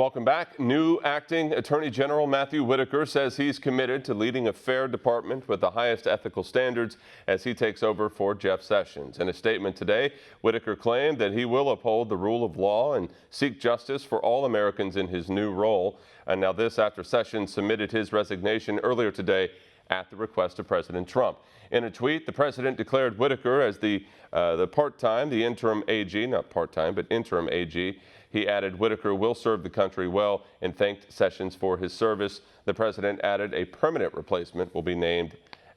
Welcome back. New acting Attorney General Matthew Whitaker says he's committed to leading a fair department with the highest ethical standards as he takes over for Jeff Sessions. In a statement today, Whitaker claimed that he will uphold the rule of law and seek justice for all Americans in his new role. And now this after Sessions submitted his resignation earlier today at the request of President Trump. In a tweet, the president declared Whitaker as the interim AG, not part-time, but interim AG. He added Whitaker will serve the country well and thanked Sessions for his service. The president added a permanent replacement will be named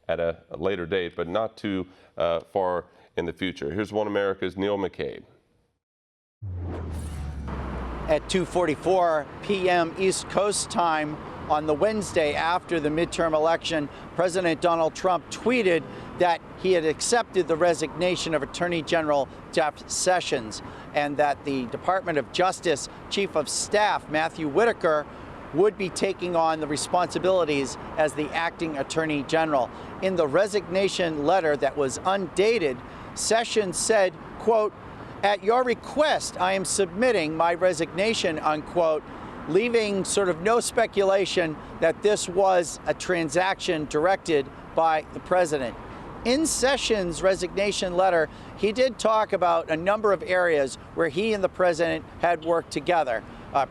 at a later date, but not too far in the future. Here's One America's Neil McCabe. At 2:44 p.m. East Coast time on the Wednesday after the midterm election, President Donald Trump tweeted that he had accepted the resignation of Attorney General Jeff Sessions and that the Department of Justice Chief of Staff Matthew Whitaker would be taking on the responsibilities as the acting Attorney General. In the resignation letter that was undated, Sessions said, quote, "At your request, I am submitting my resignation," unquote, leaving sort of no speculation that this was a transaction directed by the president. In Sessions' resignation letter, he did talk about a number of areas where he and the president had worked together,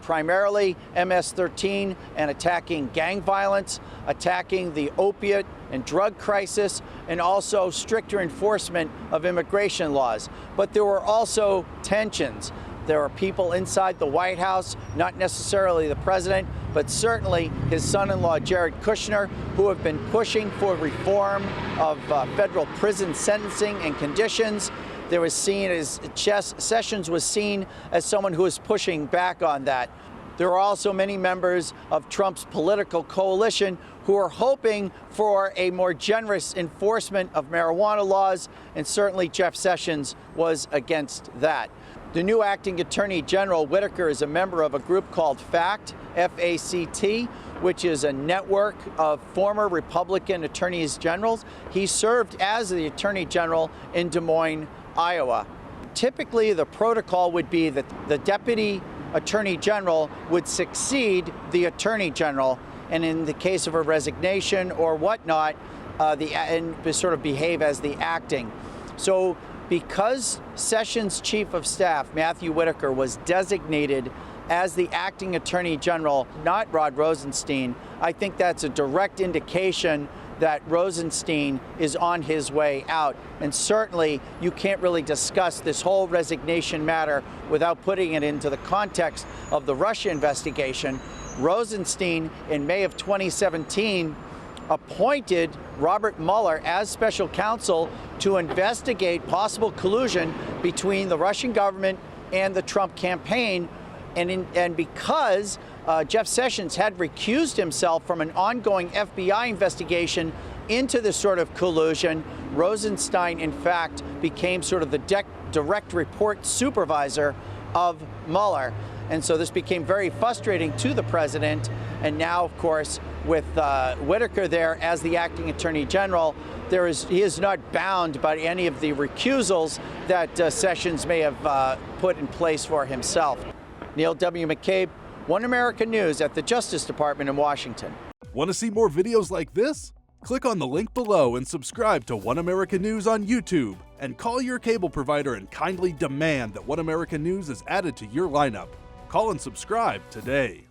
primarily MS-13 and attacking gang violence, attacking the opiate and drug crisis, and also stricter enforcement of immigration laws. But there were also tensions. There are people inside the White House, not necessarily the president, but certainly his son-in-law, Jared Kushner, who have been pushing for reform of federal prison sentencing and conditions. There was seen as Sessions was seen as someone who was pushing back on that. There are also many members of Trump's political coalition who are hoping for a more generous enforcement of marijuana laws, and certainly Jeff Sessions was against that. The new acting Attorney General, Whitaker, is a member of a group called FACT, F-A-C-T, which is a network of former Republican attorneys generals. He served as the Attorney General in Des Moines, Iowa. Typically, the protocol would be that the Deputy Attorney General would succeed the Attorney General, and in the case of a resignation or whatnot, and sort of behave as the acting. So, because Sessions' Chief of Staff, Matthew Whitaker, was designated as the acting Attorney General, not Rod Rosenstein, I think that's a direct indication that Rosenstein is on his way out. And certainly, you can't really discuss this whole resignation matter without putting it into the context of the Russia investigation. Rosenstein, in May of 2017, appointed Robert Mueller as special counsel to investigate possible collusion between the Russian government and the Trump campaign. And because Jeff Sessions had recused himself from an ongoing FBI investigation into this sort of collusion, Rosenstein, in fact, became sort of the direct report supervisor of Mueller. And so this became very frustrating to the president. And now, of course, with Whitaker there as the acting Attorney General, he is not bound by any of the recusals that Sessions may have put in place for himself. Neil W. McCabe, One America News at the Justice Department in Washington. Want to see more videos like this? Click on the link below and subscribe to One America News on YouTube. And call your cable provider and kindly demand that One America News is added to your lineup. Call and subscribe today.